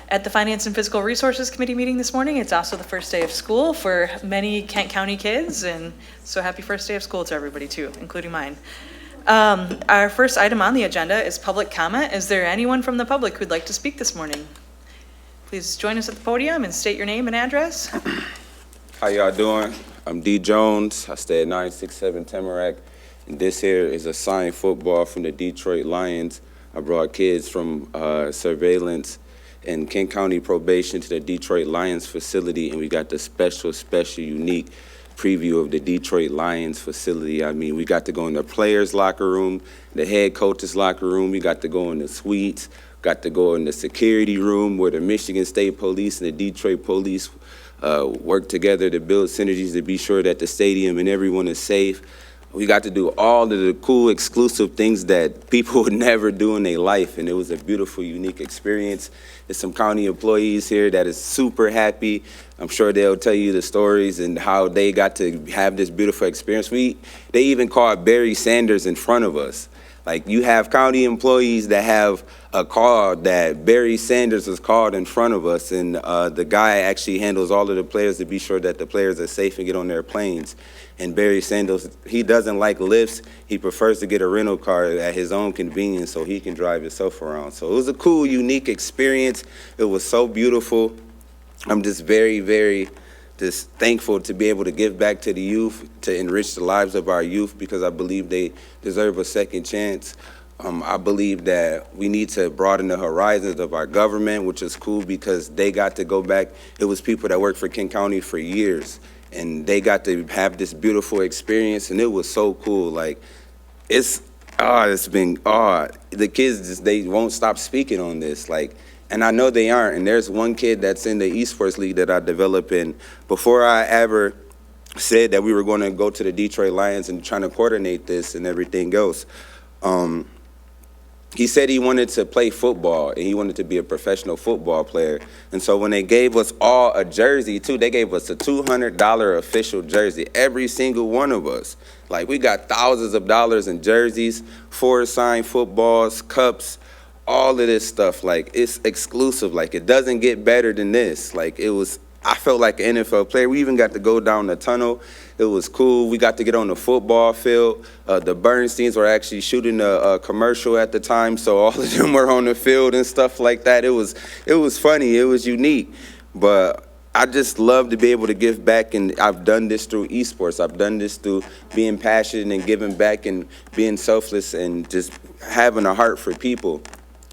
At the Finance and Fiscal Resources Committee meeting this morning, it's also the first day of school for many Kent County kids, and so happy first day of school to everybody too, including mine. Our first item on the agenda is public comment. Is there anyone from the public who'd like to speak this morning? Please join us at the podium and state your name and address. How y'all doing? I'm D. Jones. I stay at 967 Tamarack. And this here is a signed football from the Detroit Lions. I brought kids from surveillance and Kent County probation to the Detroit Lions facility, and we got the special, unique preview of the Detroit Lions facility. I mean, we got to go in the players' locker room, the head coach's locker room. We got to go in the suites, got to go in the security room where the Michigan State Police and the Detroit Police work together to build synergies to be sure that the stadium and everyone is safe. We got to do all of the cool, exclusive things that people would never do in their life, and it was a beautiful, unique experience. There's some county employees here that is super happy. I'm sure they'll tell you the stories and how they got to have this beautiful experience. They even called Barry Sanders in front of us. Like, you have county employees that have a call that Barry Sanders was called in front of us, and the guy actually handles all of the players to be sure that the players are safe and get on their planes. And Barry Sanders, he doesn't like lifts. He prefers to get a rental car at his own convenience so he can drive himself around. So it was a cool, unique experience. It was so beautiful. I'm just very, very just thankful to be able to give back to the youth, to enrich the lives of our youth, because I believe they deserve a second chance. I believe that we need to broaden the horizons of our government, which is cool because they got to go back. It was people that worked for Kent County for years, and they got to have this beautiful experience, and it was so cool. Like, the kids, they won't stop speaking on this. Like, and I know they aren't. And there's one kid that's in the esports league that I developed in. Before I ever said that we were going to go to the Detroit Lions and trying to coordinate this and everything else, he said he wanted to play football and he wanted to be a professional football player. And so when they gave us all a jersey too, they gave us a $200 official jersey, every single one of us. Like, we got thousands of dollars in jerseys, 4 signed footballs, cups, all of this stuff. Like, it's exclusive. Like, it doesn't get better than this. Like, I felt like an NFL player. We even got to go down the tunnel. It was cool. We got to get on the football field. The Bernsteins were actually shooting a commercial at the time, so all of them were on the field and stuff like that. It was funny. It was unique. But I just love to be able to give back, and I've done this through esports. I've done this through being passionate and giving back and being selfless and just having a heart for people.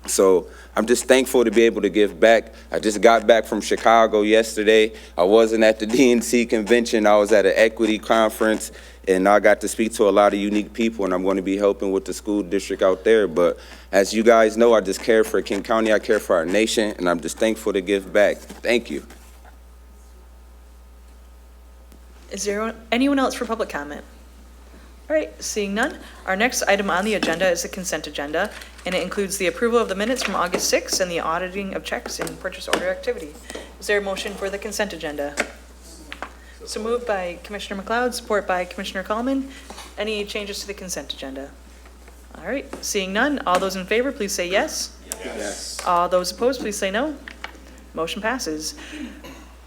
So I'm just thankful to be able to give back. I just got back from Chicago yesterday. I wasn't at the DNC convention. I was at an equity conference, and I got to speak to a lot of unique people, and I'm going to be helping with the school district out there. But as you guys know, I just care for Kent County. I care for our nation, and I'm just thankful to give back. Thank you. Is there anyone else for public comment? All right, seeing none, our next item on the agenda is the consent agenda, and it includes the approval of the minutes from August 6th and the auditing of checks and purchase order activity. Is there a motion for the consent agenda? So moved by Commissioner McLeod, support by Commissioner Coleman. Any changes to the consent agenda? All right, seeing none, all those in favor, please say yes. Yes. All those opposed, please say no. Motion passes.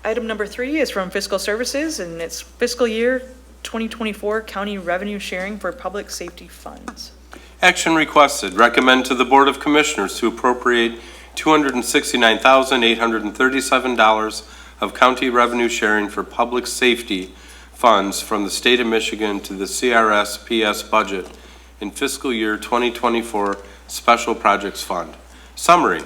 Item number 3 is from Fiscal Services, and it's fiscal year 2024 county revenue sharing for public safety funds. Action requested. Recommend to the Board of Commissioners to appropriate $269,837 of county revenue sharing for public safety funds from the state of Michigan to the CRS-PS budget in fiscal year 2024 Special Projects Fund. Summary.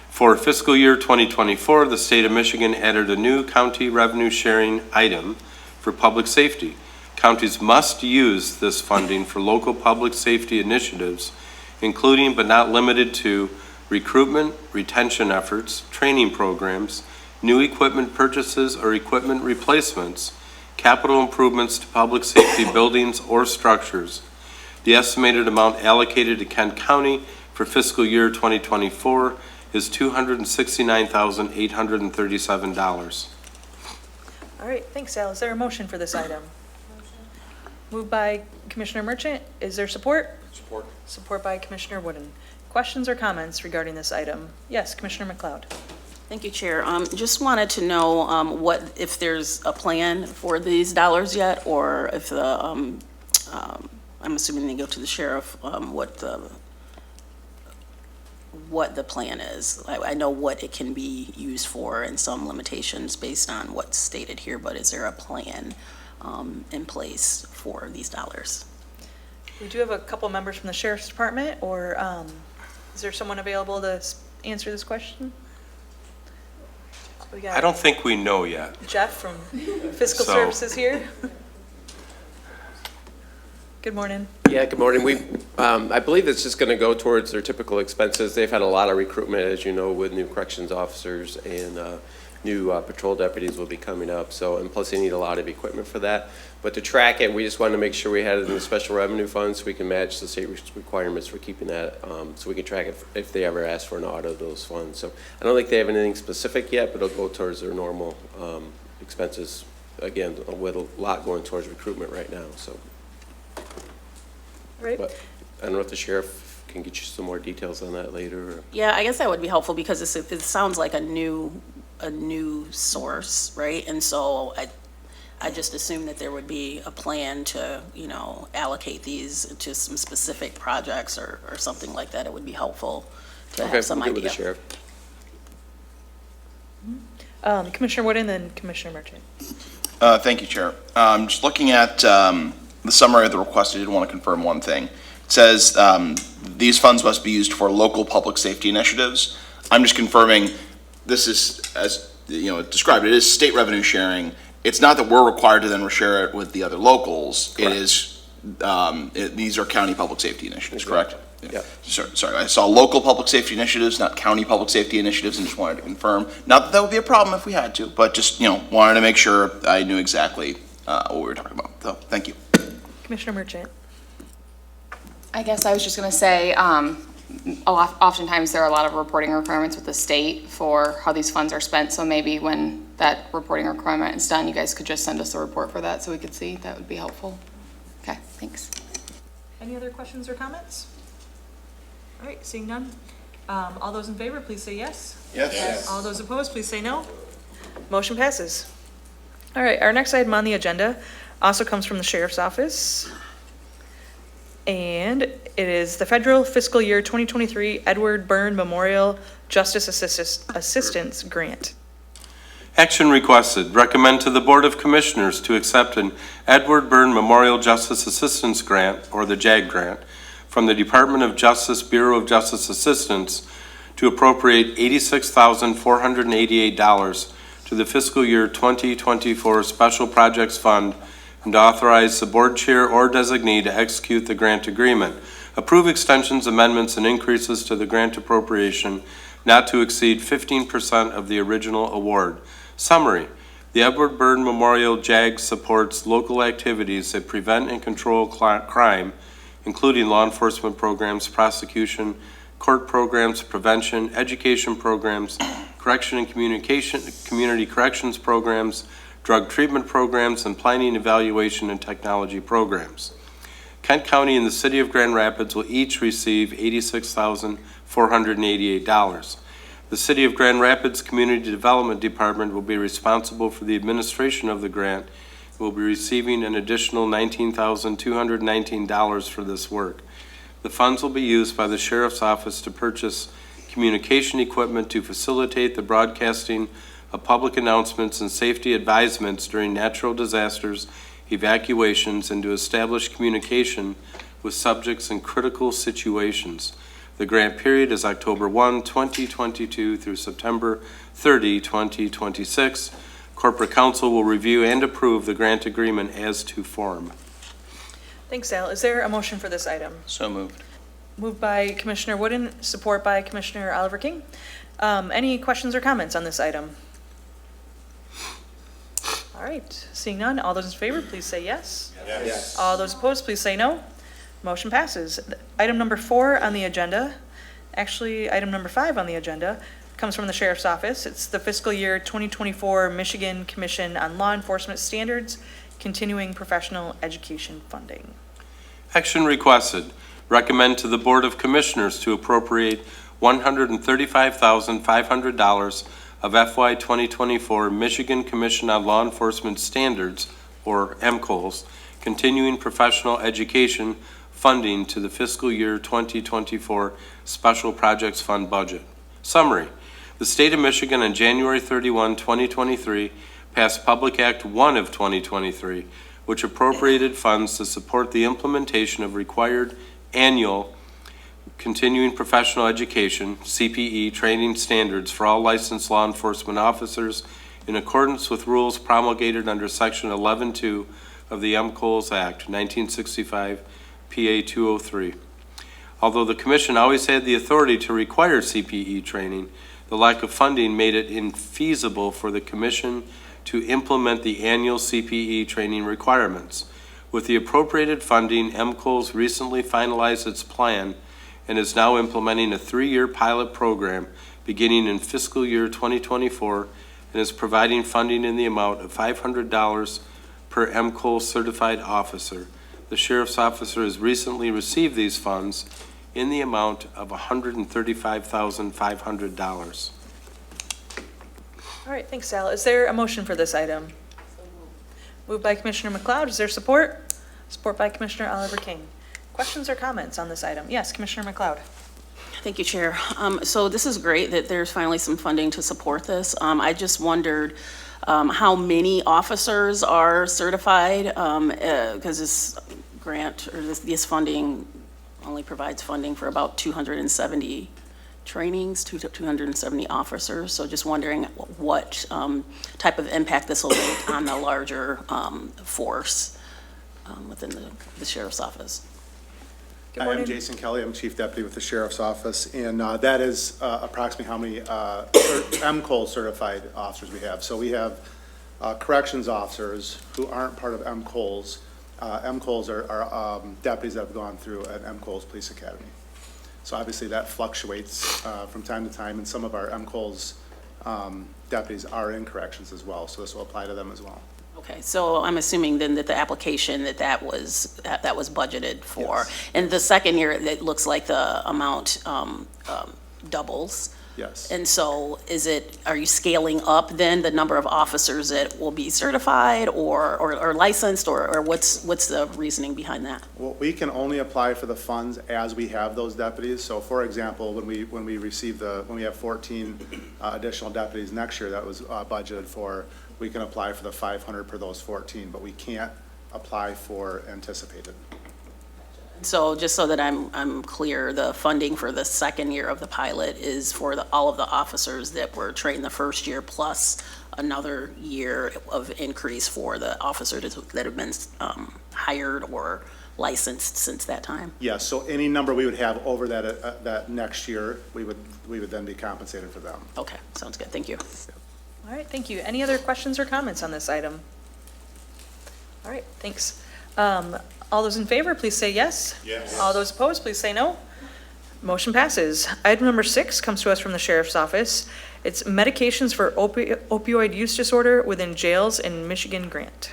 For fiscal year 2024, the state of Michigan added a new county revenue sharing item for public safety. Counties must use this funding for local public safety initiatives, including but not limited to recruitment, retention efforts, training programs, new equipment purchases or equipment replacements, capital improvements to public safety buildings or structures. The estimated amount allocated to Kent County for fiscal year 2024 is $269,837. All right, thanks, Al. Is there a motion for this item? Moved by Commissioner Merchant. Is there support? Support. Support by Commissioner Wooden. Questions or comments regarding this item? Yes, Commissioner McLeod. Thank you, Chair. Just wanted to know if there's a plan for these dollars yet, or if I'm assuming they go to the sheriff, what the plan is. I know what it can be used for and some limitations based on what's stated here, but is there a plan in place for these dollars? We do have a couple members from the Sheriff's Department, or is there someone available to answer this question? We got I don't think we know yet. Jeff from Fiscal So- Services here. Good morning. Yeah, good morning. I believe it's just going to go towards their typical expenses. They've had a lot of recruitment, as you know, with new corrections officers, and new patrol deputies will be coming up. So, and plus they need a lot of equipment for that. But to track it, we just wanted to make sure we had it in the special revenue fund so we can match the state requirements for keeping that, so we can track it if they ever ask for an audit of those funds. So I don't think they have anything specific yet, but it'll go towards their normal expenses, again, with a lot going towards recruitment right now, so. Right. But I don't know if the sheriff can get you some more details on that later, or. Yeah, I guess that would be helpful because it sounds like a new source, right? And so I just assumed that there would be a plan to, allocate these to some specific projects or something like that. It would be helpful to Okay, have some we'll get with the idea. sheriff. Commissioner Wooden, then Commissioner Merchant. Thank you, Chair. Just looking at the summary of the request, I did want to confirm one thing. It says these funds must be used for local public safety initiatives. I'm just confirming this is, as described, it is state revenue sharing. It's not that we're required to then share it with the other locals. It is, these are county public safety initiatives, correct? Yep. Sorry, I saw local public safety initiatives, not county public safety initiatives, and just wanted to confirm. Not that that would be a problem if we had to, but just, wanted to make sure I knew exactly what we were talking about. So, thank you. Commissioner Merchant. I guess I was just going to say, oftentimes there are a lot of reporting requirements with the state for how these funds are spent. So maybe when that reporting requirement is done, you guys could just send us a report for that so we could see. That would be helpful. Okay, thanks. Any other questions or comments? All right, seeing none. All those in favor, please say yes. Yes. All those opposed, please say no. Motion passes. All right, our next item on the agenda also comes from the Sheriff's Office. And it is the Federal Fiscal Year 2023 Edward Byrne Memorial Justice Assistance Grant. Action requested. Recommend to the Board of Commissioners to accept an Edward Byrne Memorial Justice Assistance Grant, or the JAG grant, from the Department of Justice Bureau of Justice Assistance to appropriate $86,488 to the fiscal year 2024 Special Projects Fund and to authorize the board chair or designee to execute the grant agreement. Approve extensions, amendments, and increases to the grant appropriation not to exceed 15% of the original award. Summary. The Edward Byrne Memorial JAG supports local activities that prevent and control crime, including law enforcement programs, prosecution, court programs, prevention, education programs, correction and community corrections programs, drug treatment programs, and planning, evaluation, and technology programs. Kent County and the City of Grand Rapids will each receive $86,488. The City of Grand Rapids Community Development Department will be responsible for the administration of the grant and will be receiving an additional $19,219 for this work. The funds will be used by the Sheriff's Office to purchase communication equipment to facilitate the broadcasting of public announcements and safety advisements during natural disasters, evacuations, and to establish communication with subjects in critical situations. The grant period is October 1, 2022 through September 30, 2026. Corporate Counsel will review and approve the grant agreement as to form. Thanks, Al. Is there a motion for this item? So moved. Moved by Commissioner Wooden, support by Commissioner Oliver King. Any questions or comments on this item? All right, seeing none, all those in favor, please say yes. Yes. All those opposed, please say no. Motion passes. Item number 4 on the agenda, actually, item number 5 on the agenda, comes from the Sheriff's Office. It's the fiscal year 2024 Michigan Commission on Law Enforcement Standards, Continuing Professional Education Funding. Action requested. Recommend to the Board of Commissioners to appropriate $135,500 of FY 2024 Michigan Commission on Law Enforcement Standards, or MCOLS, continuing professional education funding to the fiscal year 2024 Special Projects Fund budget. Summary. The state of Michigan on January 31, 2023 passed Public Act 1 of 2023, which appropriated funds to support the implementation of required annual continuing professional education, CPE, training standards for all licensed law enforcement officers in accordance with rules promulgated under Section 11.2 of the MCOLS Act, 1965, PA 203. Although the Commission always had the authority to require CPE training, the lack of funding made it infeasible for the Commission to implement the annual CPE training requirements. With the appropriated funding, MCOLS recently finalized its plan and is now implementing a 3-year pilot program beginning in fiscal year 2024 and is providing funding in the amount of $500 per MCOLS certified officer. The Sheriff's Officer has recently received these funds in the amount of $135,500. All right, thanks, Sal. Is there a motion for this item? Moved by Commissioner McLeod. Is there support? Support by Commissioner Oliver King. Questions or comments on this item? Yes, Commissioner McLeod. Thank you, Chair. So this is great that there's finally some funding to support this. I just wondered how many officers are certified, because this grant or this funding only provides funding for about 270 trainings, 270 officers. So just wondering what type of impact this will make on the larger force within the Sheriff's Office. Good Hi, morning. I'm Jason Kelly. I'm Chief Deputy with the Sheriff's Office, and that is approximately how many MCOLS certified officers we have. So we have corrections officers who aren't part of MCOLS. MCOLS are deputies that have gone through an MCOLS Police Academy. So obviously that fluctuates from time to time, and some of our MCOLS deputies are in corrections as well, so this will apply to them as well. Okay, so I'm assuming then that the application that was budgeted for. Yes. And the second year, it looks like the amount doubles. Yes. And so are you scaling up then the number of officers that will be certified or licensed, or what's the reasoning behind that? Well, we can only apply for the funds as we have those deputies. So for example, when we have 14 additional deputies next year that was budgeted for, we can apply for the 500 per those 14, but we can't apply for anticipated. So just so that I'm clear, the funding for the second year of the pilot is for all of the officers that were trained the first year, plus another year of increase for the officers that have been hired or licensed since that time? Yes, so any number we would have over that next year, we would then be compensated for them. Okay, sounds good. Thank you. All right, thank you. Any other questions or comments on this item? All right, thanks. All those in favor, please say yes. Yes. All those opposed, please say no. Motion passes. Item number 6 comes to us from the Sheriff's Office. It's medications for opioid use disorder within jails in Michigan grant.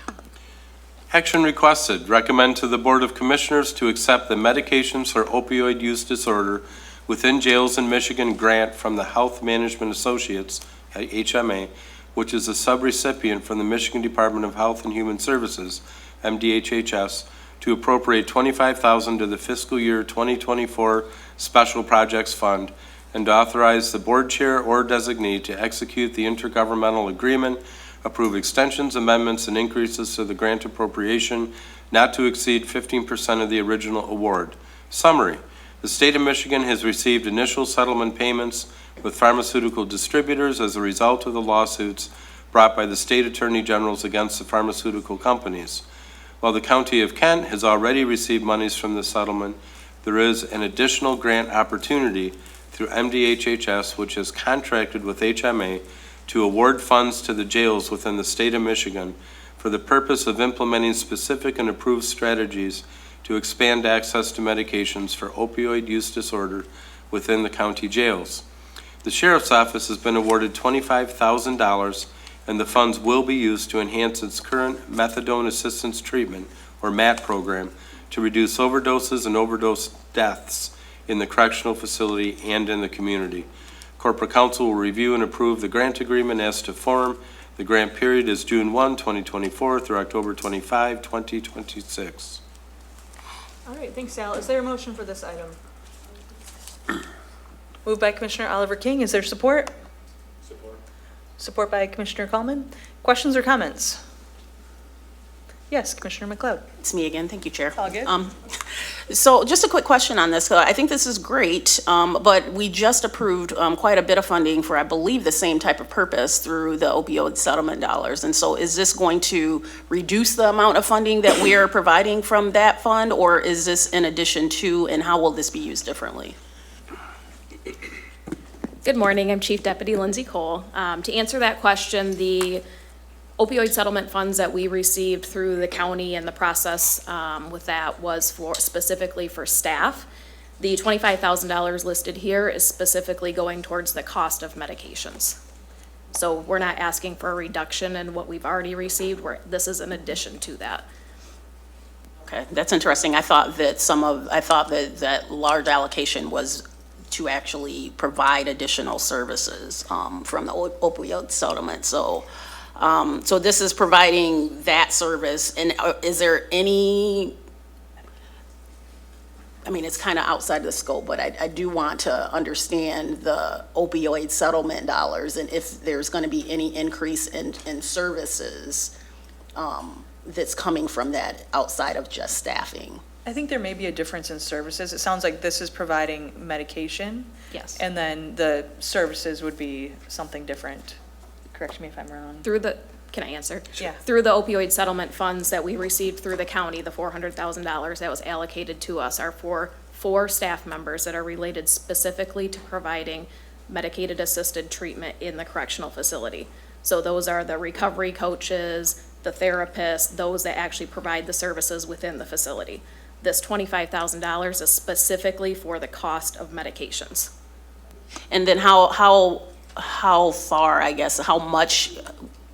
Action requested. Recommend to the Board of Commissioners to accept the medications for opioid use disorder within jails in Michigan grant from the Health Management Associates, HMA, which is a subrecipient from the Michigan Department of Health and Human Services, MDHHS, to appropriate $25,000 to the fiscal year 2024 Special Projects Fund, and to authorize the board chair or designee to execute the intergovernmental agreement, approve extensions, amendments, and increases to the grant appropriation not to exceed 15% of the original award. Summary. The state of Michigan has received initial settlement payments with pharmaceutical distributors as a result of the lawsuits brought by the state attorney generals against the pharmaceutical companies. While the County of Kent has already received monies from the settlement, there is an additional grant opportunity through MDHHS, which has contracted with HMA to award funds to the jails within the state of Michigan for the purpose of implementing specific and approved strategies to expand access to medications for opioid use disorder within the county jails. The Sheriff's Office has been awarded $25,000, and the funds will be used to enhance its current methadone assistance treatment, or MAT program, to reduce overdoses and overdose deaths in the correctional facility and in the community. Corporate Counsel will review and approve the grant agreement as to form. The grant period is June 1, 2024 through October 25, 2026. All right, thanks, Sal. Is there a motion for this item? Moved by Commissioner Oliver King. Is there support? Support. Support by Commissioner Coleman. Questions or comments? Yes, Commissioner McLeod. It's me again. Thank you, Chair. All good. So just a quick question on this. I think this is great, but we just approved quite a bit of funding for, I believe, the same type of purpose through the opioid settlement dollars. And so is this going to reduce the amount of funding that we are providing from that fund, or is this in addition to, and how will this be used differently? Good morning, I'm Chief Deputy Lindsay Cole. To answer that question, the opioid settlement funds that we received through the county and the process with that was specifically for staff. The $25,000 listed here is specifically going towards the cost of medications. So we're not asking for a reduction in what we've already received, this is in addition to that. Okay, that's interesting. I thought that that large allocation was to actually provide additional services from the opioid settlement. So this is providing that service, and is there any, I mean, it's kind of outside of the scope, but I do want to understand the opioid settlement dollars and if there's going to be any increase in services that's coming from that outside of just staffing. I think there may be a difference in services. It sounds like this is providing medication, Yes. and then the services would be something different. Correct me if I'm wrong. Can I answer? Yeah. Through the opioid settlement funds that we received through the county, the $400,000 that was allocated to us are for 4 staff members that are related specifically to providing medicated assisted treatment in the correctional facility. So those are the recovery coaches, the therapists, those that actually provide the services within the facility. This $25,000 is specifically for the cost of medications. And then how far, I guess, how much,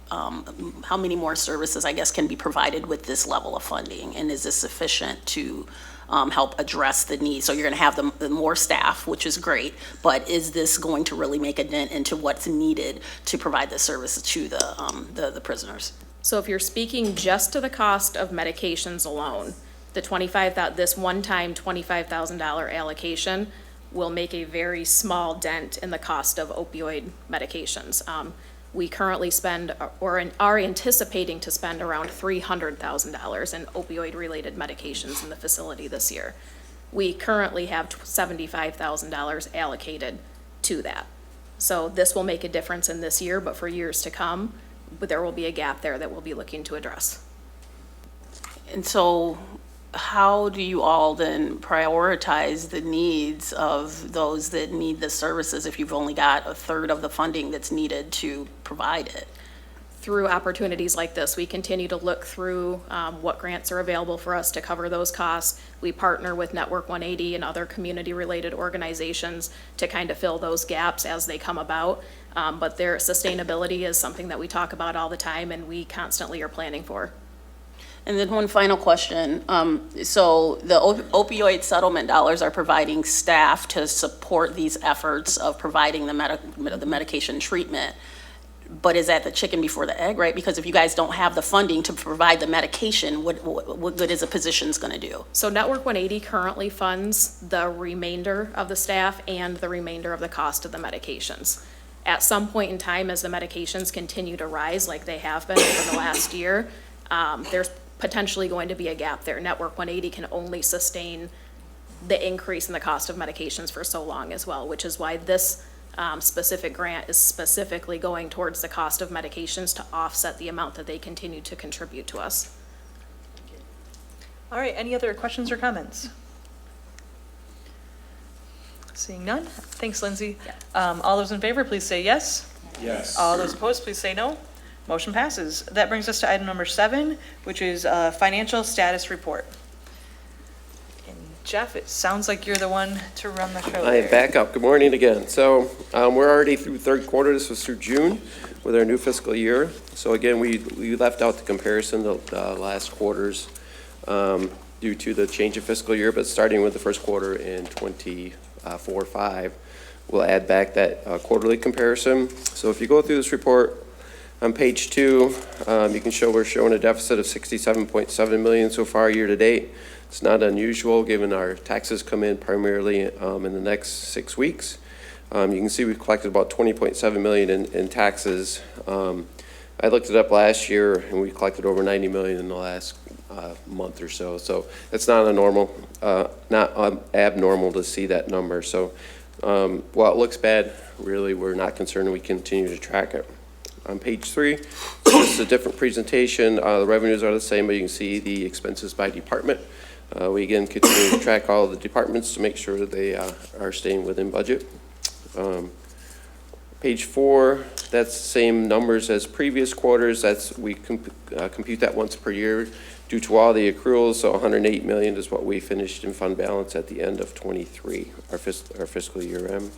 how many more services, I guess, can be provided with this level of funding? And is this sufficient to help address the need? So you're going to have the more staff, which is great, but is this going to really make a dent into what's needed to provide the service to the prisoners? So if you're speaking just to the cost of medications alone, this one-time $25,000 allocation will make a very small dent in the cost of opioid medications. We currently spend, or are anticipating to spend, around $300,000 in opioid-related medications in the facility this year. We currently have $75,000 allocated to that. So this will make a difference in this year, but for years to come, there will be a gap there that we'll be looking to address. And so how do you all then prioritize the needs of those that need the services if you've only got a third of the funding that's needed to provide it? Through opportunities like this, we continue to look through what grants are available for us to cover those costs. We partner with Network 180 and other community-related organizations to kind of fill those gaps as they come about. But their sustainability is something that we talk about all the time and we constantly are planning for. And then one final question. So the opioid settlement dollars are providing staff to support these efforts of providing the medication treatment. But is that the chicken before the egg, right? Because if you guys don't have the funding to provide the medication, what good is a position's going to do? So Network 180 currently funds the remainder of the staff and the remainder of the cost of the medications. At some point in time, as the medications continue to rise like they have been over the last year, there's potentially going to be a gap there. Network 180 can only sustain the increase in the cost of medications for so long as well, which is why this specific grant is specifically going towards the cost of medications to offset the amount that they continue to contribute to us. All right, any other questions or comments? Seeing none. Thanks, Lindsay. All those in favor, please say yes. Yes. All those opposed, please say no. Motion passes. That brings us to item number 7, which is financial status report. And Jeff, it sounds like you're the one to run the show I am there. back up. Good morning again. So we're already through third quarter. This was through June with our new fiscal year. So again, we left out the comparison to last quarters due to the change of fiscal year, but starting with the first quarter in 24-5. we'll add back that quarterly comparison. So if you go through this report, on page 2, you can show we're showing a deficit of $67.7 million so far year-to-date. It's not unusual, given our taxes come in primarily in the next 6 weeks. You can see we've collected about $20.7 million in taxes. I looked it up last year, and we collected over $90 million in the last month or so. So it's not not abnormal to see that number. So while it looks bad, really we're not concerned, and we continue to track it. On page 3, this is a different presentation. The revenues are the same, but you can see the expenses by department. We again continue to track all of the departments to make sure that they are staying within budget. Page 4, that's the same numbers as previous quarters. We compute that once per year due to all the accruals. So $108 million is what we finished in fund balance at the end of '23, our fiscal year end.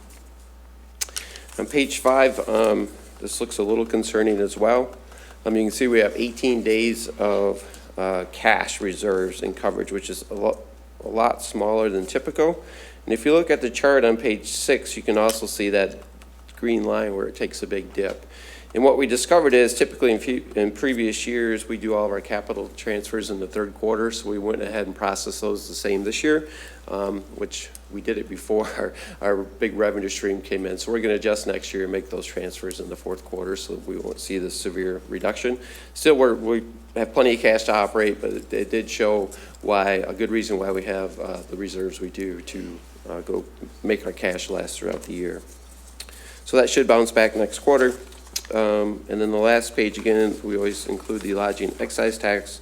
On page 5, this looks a little concerning as well. You can see we have 18 days of cash reserves and coverage, which is a lot smaller than typical. And if you look at the chart on page 6, you can also see that green line where it takes a big dip. And what we discovered is typically in previous years, we do all of our capital transfers in the third quarter, so we went ahead and processed those the same this year, which we did it before our big revenue stream came in. So we're going to adjust next year and make those transfers in the fourth quarter so that we won't see this severe reduction. Still, we have plenty of cash to operate, but it did show a good reason why we have the reserves we do to go make our cash last throughout the year. So that should bounce back next quarter. And then the last page, again, we always include the lodging excise tax.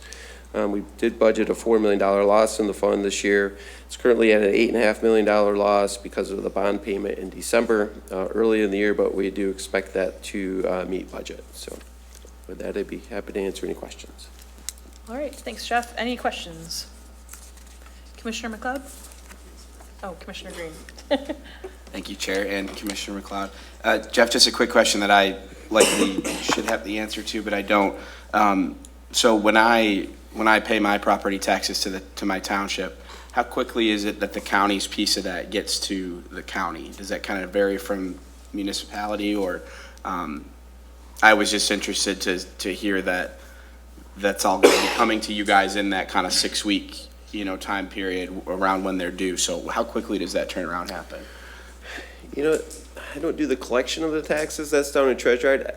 We did budget a $4 million loss in the fund this year. It's currently at an $8.5 million loss because of the bond payment in December, early in the year, but we do expect that to meet budget. So with that, I'd be happy to answer any questions. All right, thanks, Jeff. Any questions? Commissioner McLeod? Oh, Commissioner Green. Thank you, Chair and Commissioner McLeod. Jeff, just a quick question that I likely should have the answer to, but I don't. So when I pay my property taxes to my township, how quickly is it that the county's piece of that gets to the county? Does that kind of vary from municipality, or I was just interested to hear that that's all going to be coming to you guys in that kind of 6-week, time period around when they're due. So how quickly does that turnaround happen? I don't do the collection of the taxes. That's down in Treasurer.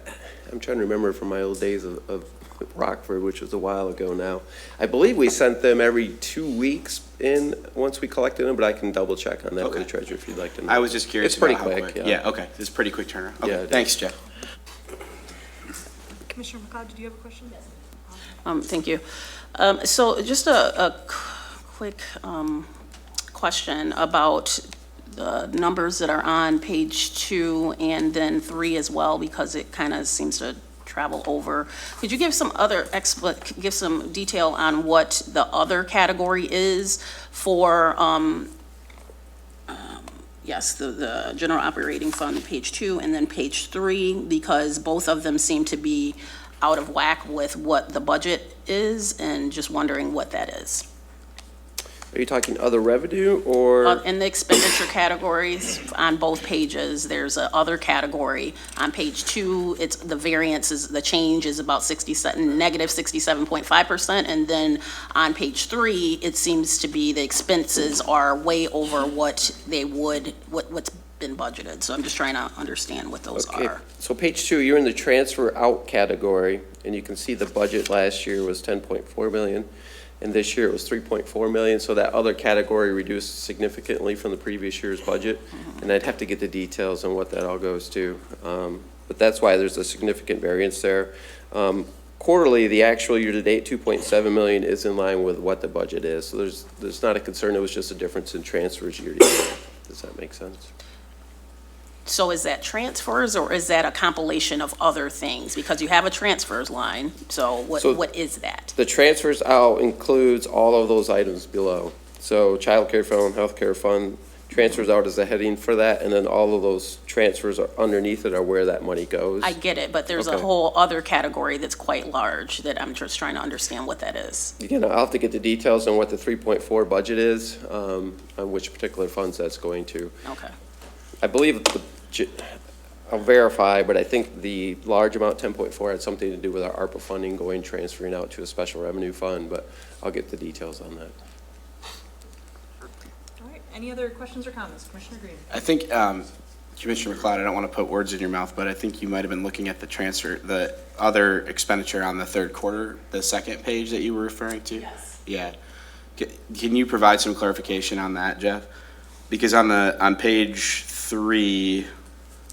I'm trying to remember from my old days of Rockford, which was a while ago now. I believe we sent them every 2 weeks in once we collected them, but I can double check on that with the Treasurer if you'd like to know. I was just curious. It's pretty about how quick. Yeah, okay. It's pretty quick turnaround. Okay, Yeah, thanks, Jeff. Commissioner McLeod, did you have a question? Yes. Thank you. So just a quick question about the numbers that are on page 2 and then 3 as well, because it kind of seems to travel over. Could you give some give some detail on what the other category is for, yes, the general operating fund, page 2, and then page 3, because both of them seem to be out of whack with what the budget is, and just wondering what that is. Are you talking other revenue or? In the expenditure categories on both pages, there's a other category. On page 2, it's the variance is, the change is about negative 67.5%. And then on page 3, it seems to be the expenses are way over what they would, what's been budgeted. So I'm just trying to understand what those are. So page 2, you're in the transfer out category, and you can see the budget last year was 10.4 million. And this year it was 3.4 million, so that other category reduced significantly from the previous year's budget. And I'd have to get the details on what that all goes to. But that's why there's a significant variance there. Quarterly, the actual year-to-date 2.7 million is in line with what the budget is. So there's not a concern, it was just a difference in transfers year-to-year. Does that make sense? So is that transfers, or is that a compilation of other things? Because you have a transfers line, so what is that? The transfers out includes all of those items below. So child care fund, health care fund, transfers out is a heading for that, and then all of those transfers are underneath it are where that money goes. I get it, but there's a Okay. whole other category that's quite large that I'm just trying to understand what that is. Again, I'll have to get the details on what the 3.4 budget is, on which particular funds that's going to. Okay. I believe, I'll verify, but I think the large amount, 10.4, had something to do with our ARPA funding transferring out to a special revenue fund, but I'll get the details on that. All right, any other questions or comments? Commissioner Green? I think, Commissioner McLeod, I don't want to put words in your mouth, but I think you might have been looking at the other expenditure on the third quarter, the second page that you were referring to? Yes. Yeah. Can you provide some clarification on that, Jeff? Because on page 3,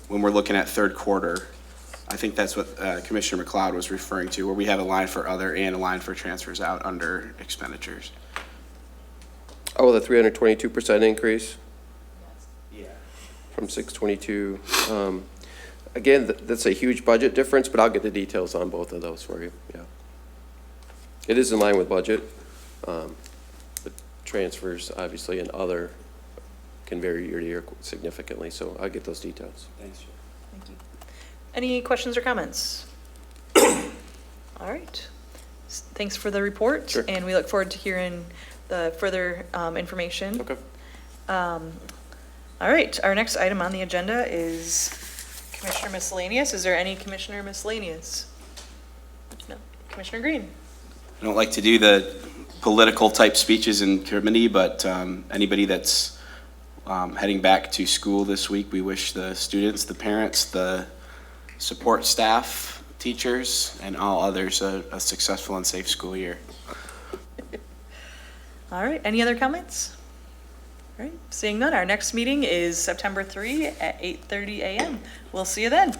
when we're looking at third quarter, I think that's what Commissioner McLeod was referring to, where we have a line for other and a line for transfers out under expenditures. Oh, the 322% increase? Yeah. From 622. Again, that's a huge budget difference, but I'll get the details on both of those for you, yeah. It is in line with budget. But transfers, obviously, and other can vary year to year significantly, so I'll get those details. Thanks, Jeff. Thank you. Any questions or comments? All right. Thanks for the report. Sure. And we look forward to hearing the further information. Okay. All right, our next item on the agenda is Commissioner Miscellaneous. Is there any Commissioner Miscellaneous? No. Commissioner Green? I don't like to do the political type speeches in committee, but anybody that's heading back to school this week, we wish the students, the parents, the support staff, teachers, and all others a successful and safe school year. All right, any other comments? All right, seeing none, our next meeting is September 3 at 8:30 a.m. We'll see you then.